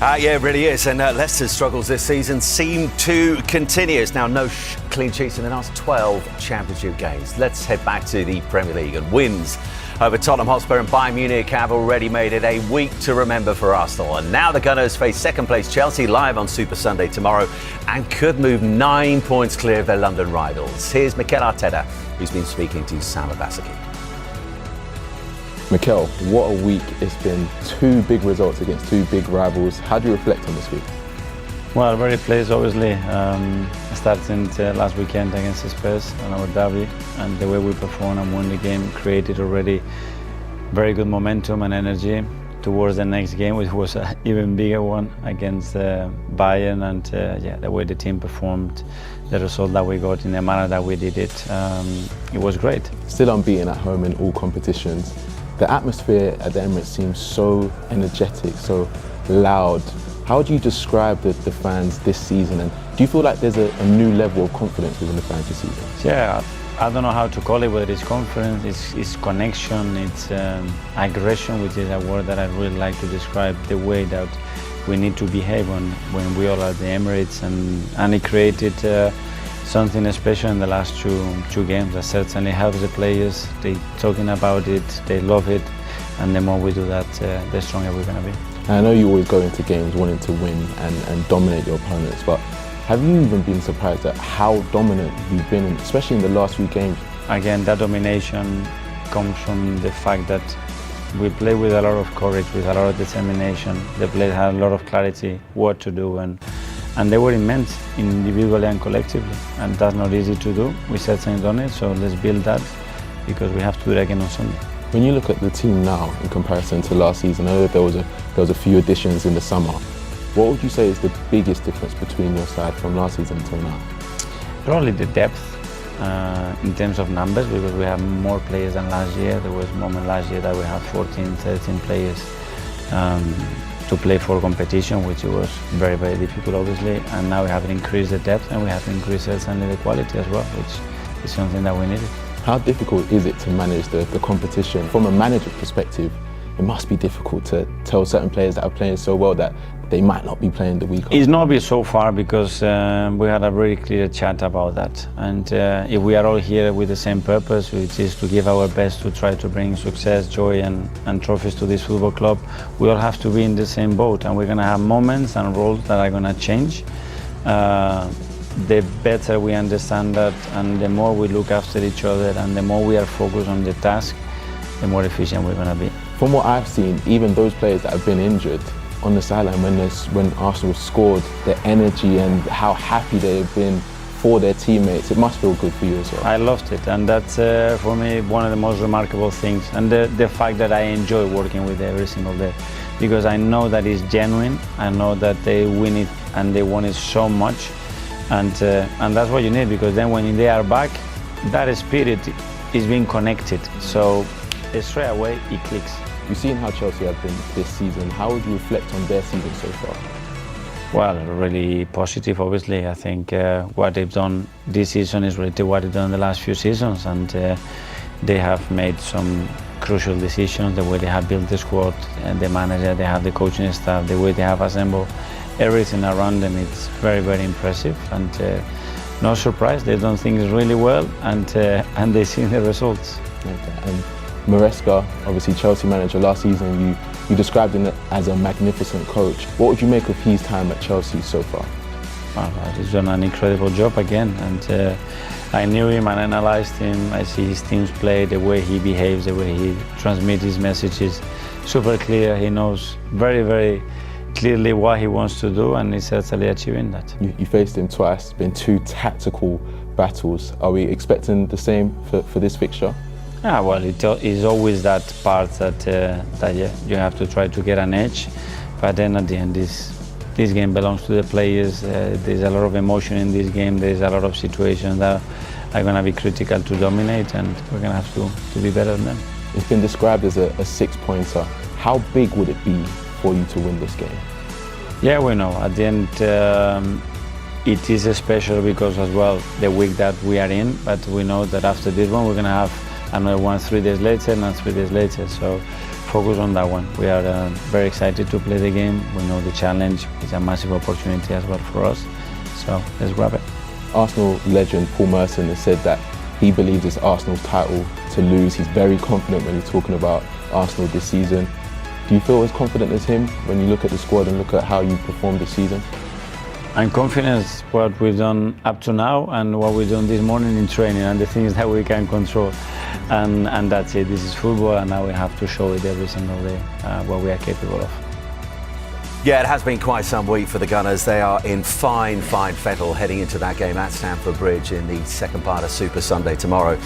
Yeah, it really is. And Leicester's struggles this season seem to continue. It's now no clean sheets in the last 12 championship games. Let's head back to the Premier League. And wins over Tottenham Hotspur and Bayern Munich have already made it a week to remember for Arsenal. And now the Gunners face second-place Chelsea live on Super Sunday tomorrow and could move 9 points clear of their London rivals. Here's Mikel Arteta, who's been speaking to Sam Abasaki. Mikel, what a week it's been. 2 big results against 2 big rivals. How do you reflect on this week? Well, very pleased, obviously. Starting last weekend against the Spurs on our derby, and the way we performed and won the game created already very good momentum and energy towards the next game, which was an even bigger one against Bayern. And the way the team performed, the result that we got in the manner that we did it, it was great. Still unbeaten at home in all competitions. The atmosphere at the Emirates seems so energetic, so loud. How do you describe the fans this season, and do you feel like there's a new level of confidence within the fans this season? Yeah, I don't know how to call it, whether it's confidence, it's connection, it's aggression, which is a word that I really like to describe the way that we need to behave when we all are at the Emirates, and it created something special in the last two games that certainly helps the players. They're talking about it, they love it, and the more we do that, the stronger we're going to be. I know you always go into games wanting to win and dominate your opponents, but have you even been surprised at how dominant you've been, especially in the last few games? Again, that domination comes from the fact that we play with a lot of courage, with a lot of determination. The players had a lot of clarity what to do, and they were immense individually and collectively, and that's not easy to do. We certainly done it, so let's build that, because we have to do it again on Sunday. When you look at the team now in comparison to last season, I know there was a few additions in the summer. What would you say is the biggest difference between your side from last season until now? Probably the depth in terms of numbers, because we have more players than last year. There was a moment last year that we had 14, 13 players to play for competition, which was very, very difficult, obviously. And now we have increased the depth, and we have increased certainly the quality as well, which is something that we needed. How difficult is it to manage the competition? From a manager perspective, it must be difficult to tell certain players that are playing so well that they might not be playing the week after. It's not been so far, because we had a very clear chat about that. And if we are all here with the same purpose, which is to give our best to try to bring success, joy and trophies to this football club, we all have to be in the same boat, and we're going to have moments and roles that are going to change. The better we understand that, and the more we look after each other, and the more we are focused on the task, the more efficient we're going to be. From what I've seen, even those players that have been injured on the sideline, when Arsenal scored, the energy and how happy they've been for their teammates, it must feel good for you as well. I loved it, and that's for me one of the most remarkable things, and the fact that I enjoy working with every single day, because I know that it's genuine. I know that they win it and they want it so much. And that's what you need, because then when they are back, that spirit is being connected. So straight away it clicks. You've seen how Chelsea have been this season. How would you reflect on their season so far? Well, really positive, obviously. I think what they've done this season is related to what they've done in the last few seasons, and they have made some crucial decisions, the way they have built the squad, and the manager, they have the coaching staff, the way they have assembled everything around them. It's very, very impressive, and no surprise, they've done things really well, and they've seen the results. Okay. And Maresca, obviously Chelsea manager last season, you described him as a magnificent coach. What would you make of his time at Chelsea so far? Well, he's done an incredible job again, and I knew him and analyzed him. I see his teams play, the way he behaves, the way he transmits his messages. Super clear. He knows very, very clearly what he wants to do, and he's certainly achieving that. You faced him twice, been 2 tactical battles. Are we expecting the same for this fixture? Yeah, well, it's always that part that you have to try to get an edge, but then at the end, this game belongs to the players. There's a lot of emotion in this game. There's a lot of situations that are going to be critical to dominate, and we're going to have to be better than them. It's been described as a 6-pointer. How big would it be for you to win this game? Yeah, we know. At the end, it is special because as well the week that we are in, but we know that after this one we're going to have another one 3 days later and 3 days later. So focus on that one. We are very excited to play the game. We know the challenge is a massive opportunity as well for us. So let's grab it. Arsenal legend Paul Merson has said that he believes it's Arsenal's title to lose. He's very confident when he's talking about Arsenal this season. Do you feel as confident as him when you look at the squad and look at how you performed this season? I'm confident what we've done up to now and what we've done this morning in training and the things that we can control. And that's it. This is football, and now we have to show it every single day what we are capable of. Yeah, it has been quite some week for the Gunners. They are in fine fettle heading into that game at Stamford Bridge in the second part of Super Sunday tomorrow.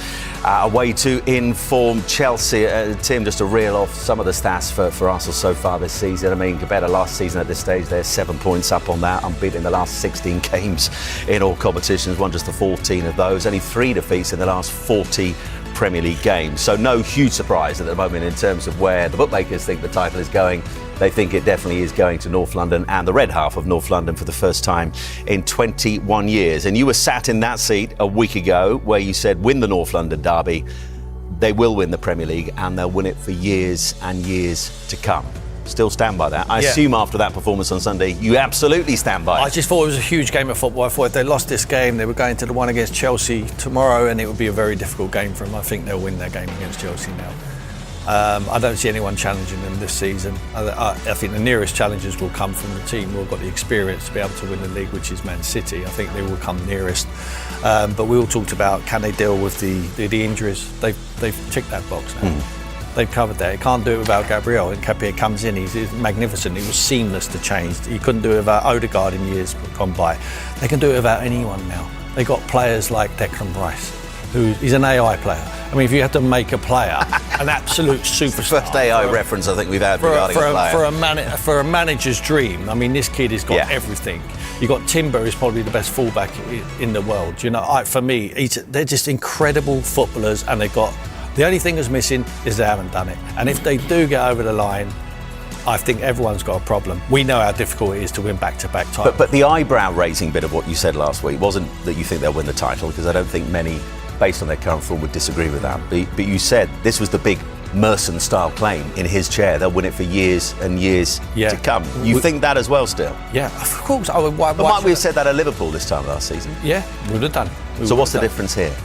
Away to inform Chelsea. Tim, just to reel off some of the stats for Arsenal so far this season. I mean, compared to last season at this stage, they're 7 points up on that, unbeaten in the last 16 games in all competitions, won just the 14 of those. Only 3 defeats in the last 40 Premier League games. So no huge surprise at the moment in terms of where the bookmakers think the title is going. They think it definitely is going to North London and the red half of North London for the first time in 21 years. And you were sat in that seat a week ago where you said, win the North London derby, they will win the Premier League and they'll win it for years and years to come. Still stand by that. I assume after that performance on Sunday, you absolutely stand by it. I just thought it was a huge game of football. I thought if they lost this game, they were going to the one against Chelsea tomorrow, and it would be a very difficult game for them. I think they'll win their game against Chelsea now. I don't see anyone challenging them this season. I think the nearest challenges will come from the team who have got the experience to be able to win the league, which is Man City. I think they will come nearest. But we all talked about, can they deal with the injuries? They've ticked that box now. They've covered that. He can't do it without Gabriel. And Capia comes in, he's magnificent. He was seamless to change. He couldn't do it without Odegaard in years gone by. They can do it without anyone now. They got players like Declan Rice, he's an AI player. I mean, if you had to make a player, an absolute superstar. First AI reference I think we've had regarding a player. For a manager's dream, I mean, this kid has got everything. You got Timber, who's probably the best fullback in the world. You know, for me, they're just incredible footballers, and they've got. The only thing that's missing is they haven't done it. And if they do get over the line, I think everyone's got a problem. We know how difficult it is to win back-to-back titles. But the eyebrow-raising bit of what you said last week wasn't that you think they'll win the title, because I don't think many, based on their current form, would disagree with that. But you said this was the big Merson-style claim in his chair. They'll win it for years and years to come. You think that as well still? Yeah, of course. But might we have said that at Liverpool this time last season? Yeah, we would have done. So what's the difference here?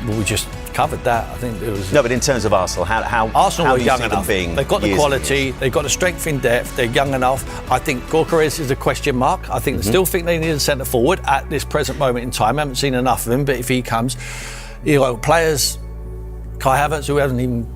Well, we just covered that. I think it was. No, but in terms of Arsenal, Arsenal how were do you young see enough. them being? They've got the quality. They've got the strength in depth. They're young enough. I think Gyökeres is a question mark. I think still think they need a centre forward at this present moment in time. I haven't seen enough of him, but if he comes, you know, players, Kai Havertz, who hasn't even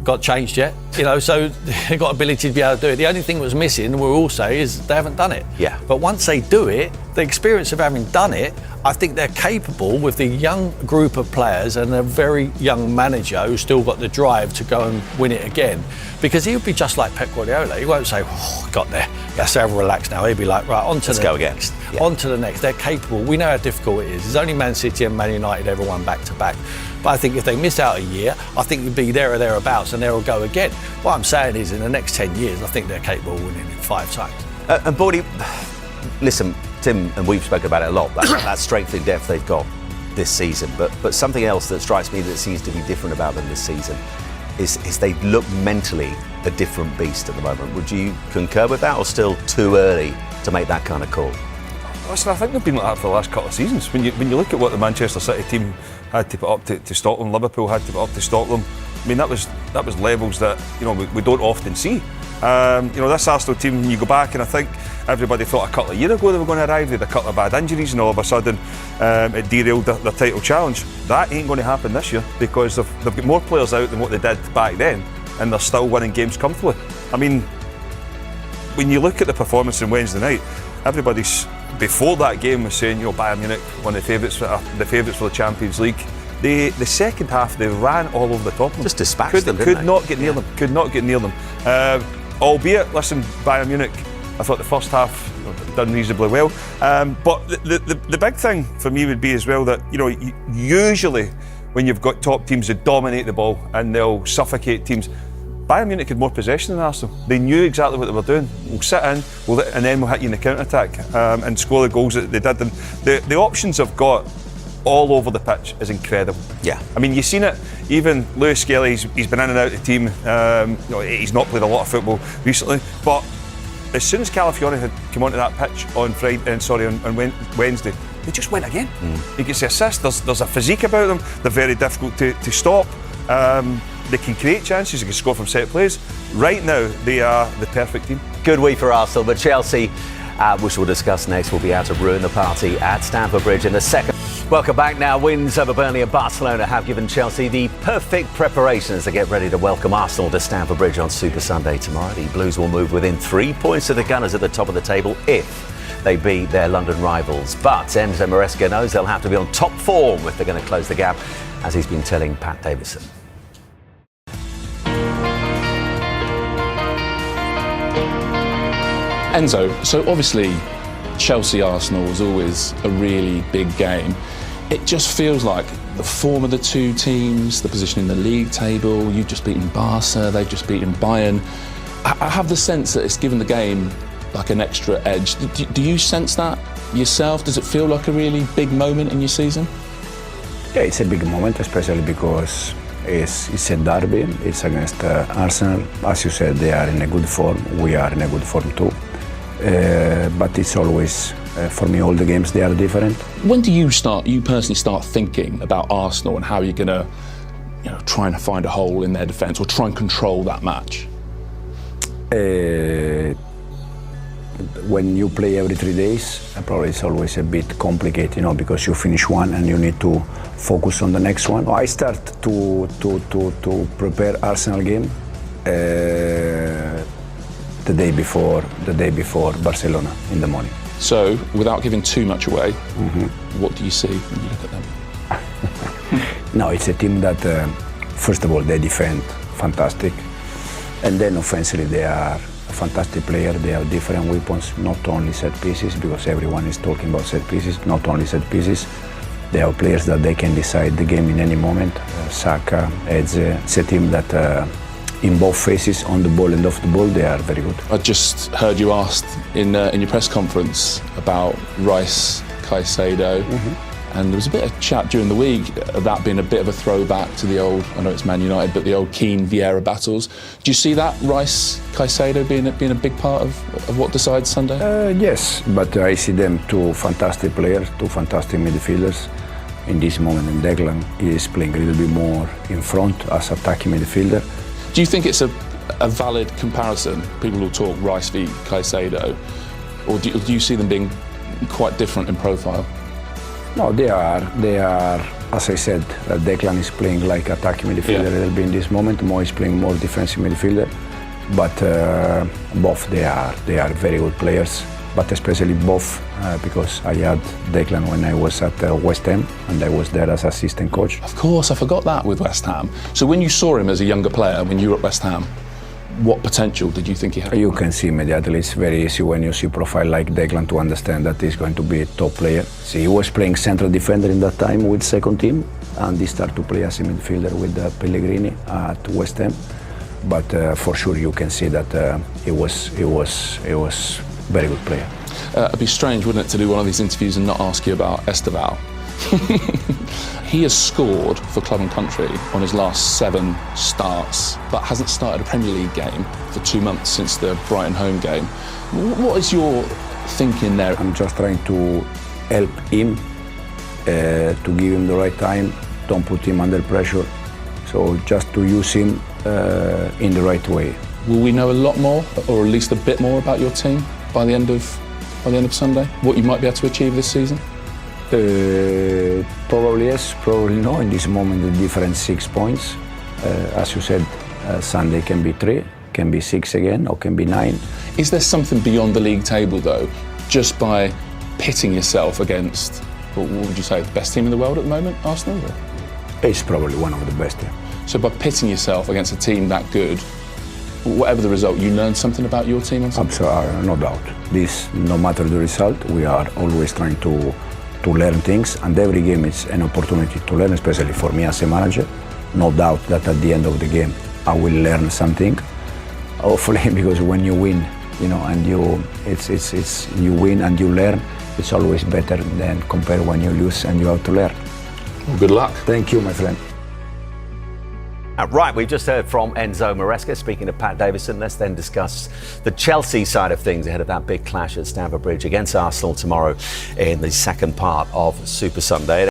got changed yet, you know, so they've got ability to be able to do it. The only thing that was missing, we'll all say, is they haven't done it. Yeah. But once they do it, the experience of having done it, I think they're capable with the young group of players and a very young manager who's still got the drive to go and win it again. Because he'll be just like Pep Guardiola. He won't say, oh, got there, let's have a relax now. He'll be like, right, on to the next. Yeah. On to the next. They're capable. We know how difficult it is. There's only Man City and Man United ever won back-to-back. But I think if they miss out a year, I think it'll be there or thereabouts and they'll go again. What I'm saying is in the next 10 years, I think they're capable of winning it 5 times. And Bordy, listen, Tim, and we've spoken about it a lot, that strength and depth they've got this season. But something else that strikes me that seems to be different about them this season is they look mentally a different beast at the moment. Would you concur with that, or still too early to make that kind of call? Listen, I think they've been like that for the last couple of seasons. When you look at what the Manchester City team had to put up to stop them, Liverpool had to put up to stop them. I mean, that was levels that, you know, we don't often see. You know, this Arsenal team, when you go back, and I think everybody thought a couple of years ago they were going to arrive, they had a couple of bad injuries, and all of a sudden it derailed their title challenge. That ain't going to happen this year, because they've got more players out than what they did back then, and they're still winning games comfortably. I mean, when you look at the performance on Wednesday night, everybody's before that game was saying, you know, Bayern Munich, one of the favourites for the Champions League. The second half, they ran all over the top of them. Just dispatched them, Could not get near them. Albeit, listen, Bayern Munich, I thought the first half done reasonably well. But the big thing for me would be as well that, you know, usually when you've got top teams that dominate the ball and they'll suffocate teams, Bayern Munich had more possession than Arsenal. They knew exactly what they were doing. We'll sit in, and then we'll hit you in the counter-attack and score the goals that they did. And the options they've got all over the pitch is incredible. Yeah. I mean, you've seen it. Even Lewis Skelly, he's been in and out of the team. He's not played a lot of football recently, but as soon as Calafiori had come onto that pitch on Wednesday, they just went again. He gets the assist. There's a physique about them. They're very difficult to stop. They can create chances. They can score from set plays. Right now, they are the perfect team. Good week for Arsenal, but Chelsea, which we'll discuss next, will be out to ruin the party at Stamford Bridge in the second. Welcome back now. Wins over Burnley and Barcelona have given Chelsea the perfect preparations to get ready to welcome Arsenal to Stamford Bridge on Super Sunday tomorrow. The Blues will move within 3 points of the Gunners at the top of the table if they beat their London rivals. But Enzo Maresca knows they'll have to be on top form if they're going to close the gap, as he's been telling Pat Davison. Enzo, so obviously Chelsea-Arsenal was always a really big game. It just feels like the form of the two teams, the position in the league table, you've just beaten Barca, they've just beaten Bayern. I have the sense that it's given the game like an extra edge. Do you sense that yourself? Does it feel like a really big moment in your season? Yeah, it's a big moment, especially because it's a derby. It's against Arsenal. As you said, they are in a good form. We are in a good form too. But it's always, for me, all the games, they are different. When do you personally start thinking about Arsenal and how you're going to try and find a hole in their defence or try and control that match? When you play every 3 days, probably it's always a bit complicated, because you finish one and you need to focus on the next one. I start to prepare Arsenal game the day before Barcelona in the morning. So, without giving too much away, what do you see when you look at them? No, it's a team that, first of all, they defend fantastic, and then offensively they are a fantastic player. They have different weapons, not only set pieces, because everyone is talking about set pieces, not only set pieces. They have players that they can decide the game in any moment. Saka, Eze. It's a team that in both phases, on the ball and off the ball, they are very good. I just heard you asked in your press conference about Rice, Caicedo, and there was a bit of chat during the week of that being a bit of a throwback to the old, I know it's Man United, but the old Keane-Vieira battles. Do you see that Rice, Caicedo being a big part of what decides Sunday? Yes, but I see them two fantastic players, two fantastic midfielders. In this moment, in Declan, he is playing a little bit more in front as attacking midfielder. Do you think it's a valid comparison? People will talk Rice v Caicedo, or do you see them being quite different in profile? No, they are. As I said, Declan is playing like attacking midfielder a little bit in this moment. Mo is playing more defensive midfielder, but both they are very good players. But especially both because I had Declan when I was at West Ham and I was there as assistant coach. Of course, I forgot that with West Ham. So when you saw him as a younger player, when you were at West Ham, what potential did you think he had? You can see immediately. It's very easy when you see a profile like Declan to understand that he's going to be a top player. See, he was playing central defender in that time with second team, and he started to play as a midfielder with Pellegrini at West Ham. But for sure, you can see that he was very good player. It'd be strange, wouldn't it, to do one of these interviews and not ask you about Esteval. He has scored for club and country on his last 7 starts, but hasn't started a Premier League game for 2 months since the Brighton home game. What is your thinking there? I'm just trying to help him, to give him the right time, don't put him under pressure. So just to use him in the right way. Will we know a lot more, or at least a bit more, about your team by the end of Sunday? What you might be able to achieve this season? Probably yes, probably no. In this moment, the difference 6 points. As you said, Sunday can be 3, can be 6 again, or can be 9. Is there something beyond the league table, though, just by pitting yourself against, what would you say, the best team in the world at the moment, Arsenal? It's probably one of the best. Yeah. So by pitting yourself against a team that good, whatever the result, you learn something about your team on Sunday? Absolutely, no doubt. This, no matter the result, we are always trying to learn things, and every game is an opportunity to learn, especially for me as a manager. No doubt that at the end of the game, I will learn something. Hopefully, because when you win, and you win and you learn, it's always better than compared when you lose and you have to learn. Well, good luck. Thank you, my friend. Right, we've just heard from Enzo Maresca. Speaking of Pat Davison, let's then discuss the Chelsea side of things ahead of that big clash at Stamford Bridge against Arsenal tomorrow in the second part of Super Sunday.